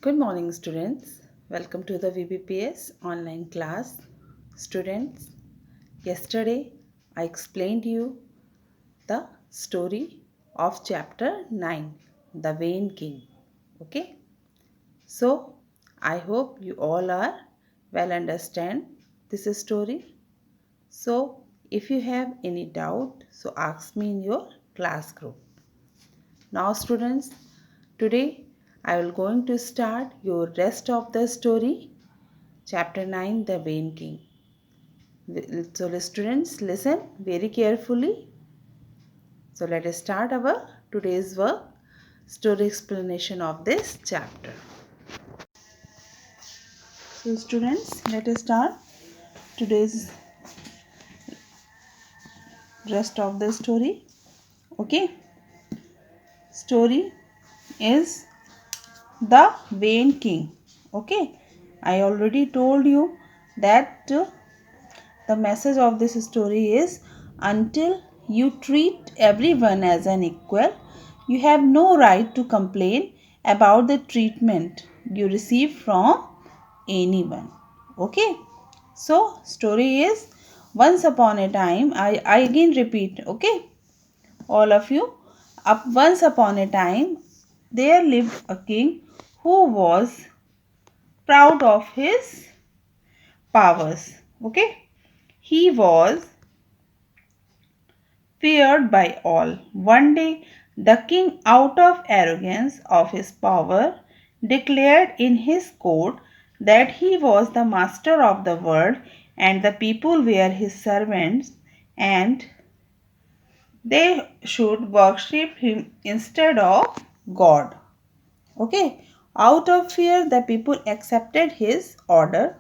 Good morning, students. Welcome to the VBPS online class. Students, yesterday I explained you the story of chapter 9, The Vain King. Okay? So, I hope you all are well understand this story. So, if you have any doubt, so ask me in your class group. Now, students, today I will going to start your rest of the story. Chapter 9, The Vain King. So students, listen very carefully. So let us start our today's work, story explanation of this chapter. So students, let us start today's rest of the story. Okay. Story is The Vain King. Okay. I already told you that the message of this story is until you treat everyone as an equal, you have no right to complain about the treatment you receive from anyone. Okay. So, story is once upon a time, I again repeat, okay, all of you. Once upon a time, there lived a king who was proud of his powers. Okay. He was feared by all. One day, the king, out of arrogance of his power, declared in his court that he was the master of the world and the people were his servants and they should worship him instead of God. Okay. Out of fear, the people accepted his order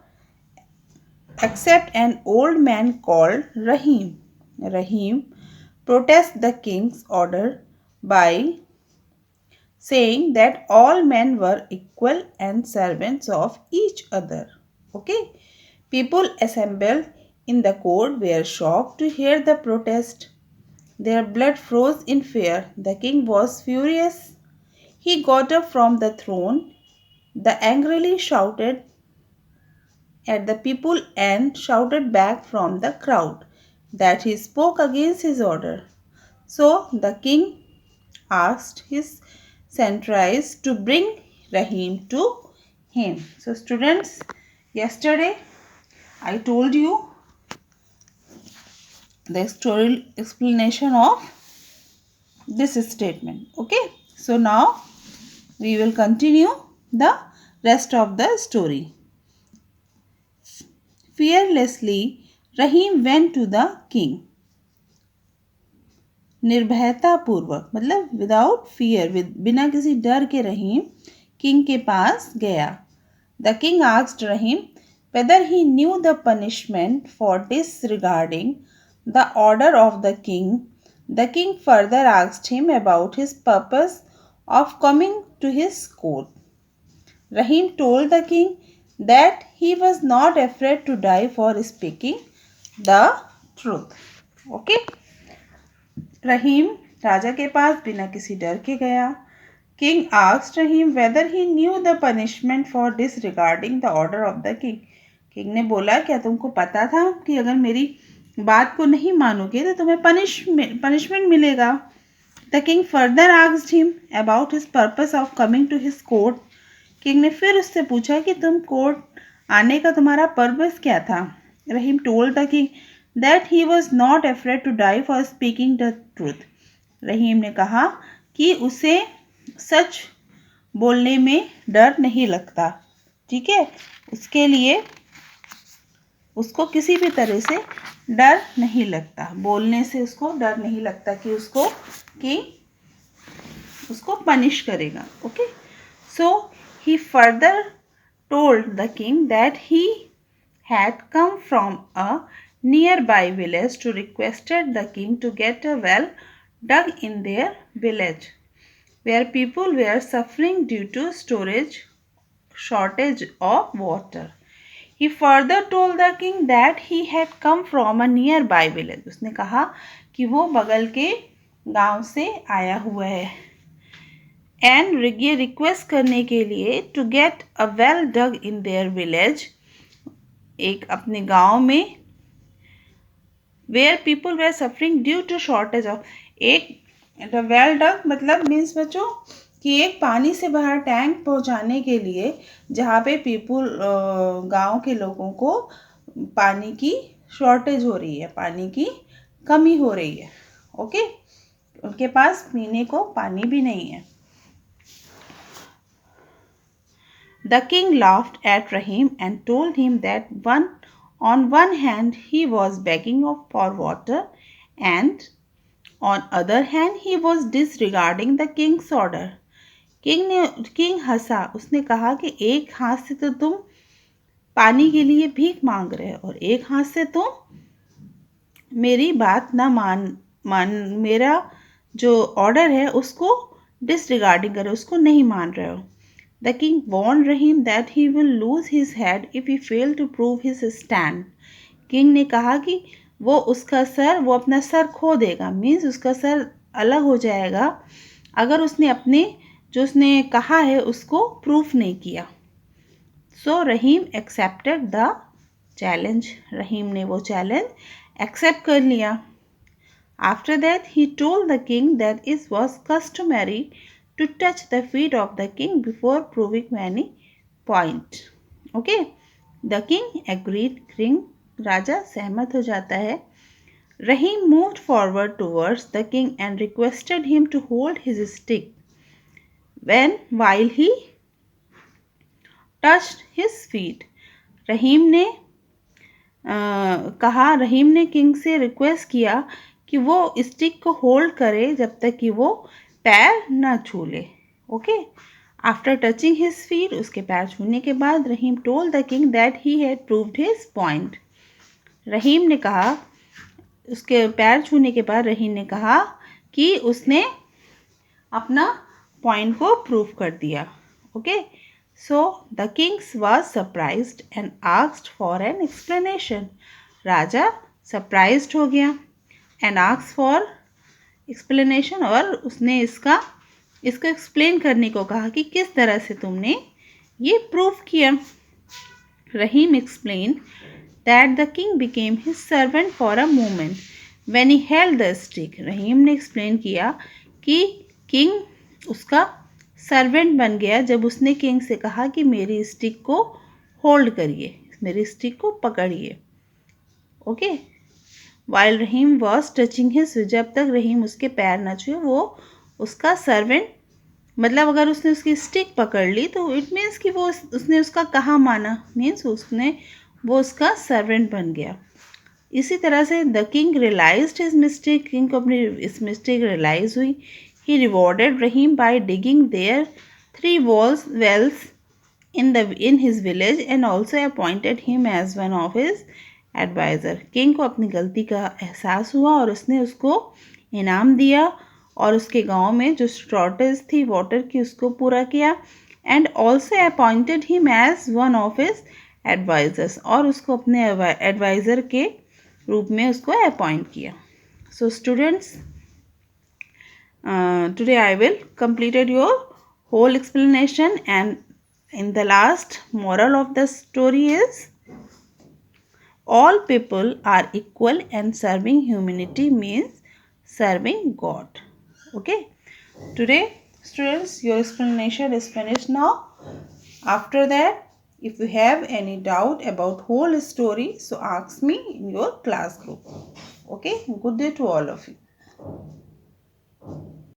except an old man called Rahim. Rahim protested the king's order by saying that all men were equal and servants of each other. Okay. People assembled in the court were shocked to hear the protest. Their blood froze in fear. The king was furious. He got up from the throne. The angrily shouted at the people and shouted back from the crowd that he spoke against his order. So the king asked his centuries to bring Rahim to him. So students, yesterday I told you the story explanation of this statement. Okay. So now we will continue the rest of the story. Fearlessly, Rahim went to the king. निर्भयता पूर्वक मतलब without fear बिना किसी डर के रहीम king के पास गया. The king asked Rahim whether he knew the punishment for disregarding the order of the king. The king further asked him about his purpose of coming to his court. Rahim told the king that he was not afraid to die for speaking the truth. Okay. रहीम राजा के पास बिना किसी डर के गया. King asked Rahim weather he new the punishment for disregarding the order of the king. King ने बोला क्या तुमको पता था कि अगर मेरी बात को नहीं मानोगे तो तुम्हें पनिशमेंट मिलेगा. The king further asked him about his purpose of coming to his court. King ने फिर उससे पूछा कि तुम कोर्ट आने का तुम्हारा पर्पस क्या था. Rahim told the king that he was not afraid to die for speaking the truth. रहीम ने कहा कि उसे सच बोलने में डर नहीं लगता. ठीक है. उसके लिए उसको किसी भी तरह से डर नहीं लगता. बोलने से उसको डर नहीं लगता कि उसको पनिश करेगा. Okay. So he further told the king that he had come from a nearby village to requested the king to get a well dug in their village where people were suffering due to shortage of water. He further told the king that he had come from a nearby village. उसने कहा कि वो बगल के गांव से आया हुआ है. एंड ये रिक्वेस्ट करने के लिए to get a well dug in their village, एक अपने गांव में, where people were suffering due to shortage of, एक वेल डग मतलब मीन्स बच्चों कि एक पानी से भरा टैंक पहुंचाने के लिए जहाँ पे पीपल गांव के लोगों को पानी की शॉर्टेज हो रही है, पानी की कमी हो रही है। ओके, उनके पास पीने को पानी भी नहीं है। The king laughed at Rahim and told him that on one hand he was begging for water and on other hand he was disregarding the king's order. King हंसा, उसने कहा कि एक हाथ से तो तुम पानी के लिए भीख मांग रहे हो और एक हाथ से तुम मेरी बात ना मान मेरा जो ऑर्डर है उसको डिसरिगार्डिंग कर रहे हो, उसको नहीं मान रहे हो। The king warned Rahim that he will lose his head if he failed to prove his stand. King ने कहा कि वो अपना सर खो देगा, मीन्स उसका सर अलग हो जाएगा अगर उसने जो उसने कहा है उसको प्रूफ नहीं किया। सो रहीम एक्सेप्टेड द चैलेंज, रहीम ने वो चैलेंज एक्सेप्ट कर लिया। After that he told the king that it was customary to touch the feet of the king before proving any point. Okay, the king agreed. King राजा सहमत हो जाता है। Rahim moved forward towards the king and requested him to hold his stick while he touched his feet. रहीम ने king से request किया कि वो stick को होल्ड करे जब तक कि वो पैर न छू ले। Okay, after touching his feet, उसके पैर छूने के बाद Rahim told the king that he had proved his point. Rahim ने कहा, उसके पैर छूने के बाद रहीम ने कहा कि उसने अपना पॉइंट को प्रूव कर दिया। Okay, so the Kings was surprised and asked for an explanation. Raja surprised हो गया एंड आस्क्ड फॉर एक्सप्लेनेशन, और उसने इसका एक्सप्लेन करने को कहा कि किस तरह से तुमने ये प्रूफ किया। Rahim explain that the king became his servant for a moment when he held the stick. Rahim ने एक्सप्लेन किया कि किंग उसका सर्वेंट बन गया जब उसने किंग से कहा कि मेरी स्टिक को होल्ड करिए, मेरी स्टिक को पकड़िए। Okay, while Rahim was touching his, जब तक रहीम उसके पैर न छुए वो उसका सर्वेंट, मतलब अगर उसने उसकी स्टिक पकड़ ली तो इट मीन्स कि वो उसने उसका कहा माना, मीन्स वो उसका सर्वेंट बन गया। इसी तरह से the king realised his mistake, king को अपनी इस मिस्टेक रियलाइज हुई। He rewarded Rahim by digging there 3 wells in his village and also appointed him as one of his advisor. King को अपनी गलती का एहसास हुआ और उसने उसको इनाम दिया और उसके गांव में जो शॉर्टेज थी वाटर की उसको पूरा किया and also appointed him as one of his advisers, और उसको अपने एडवाइज़र के रूप में उसको अपॉइंट किया। So students, today I will completed your whole explanation, and in the last moral of the story is all people are equal and serving humanity means serving God. Okay, today students your explanation is finished now. After that, if you have any doubt about whole story, so ask me in your class group. Okay, good day to all of you.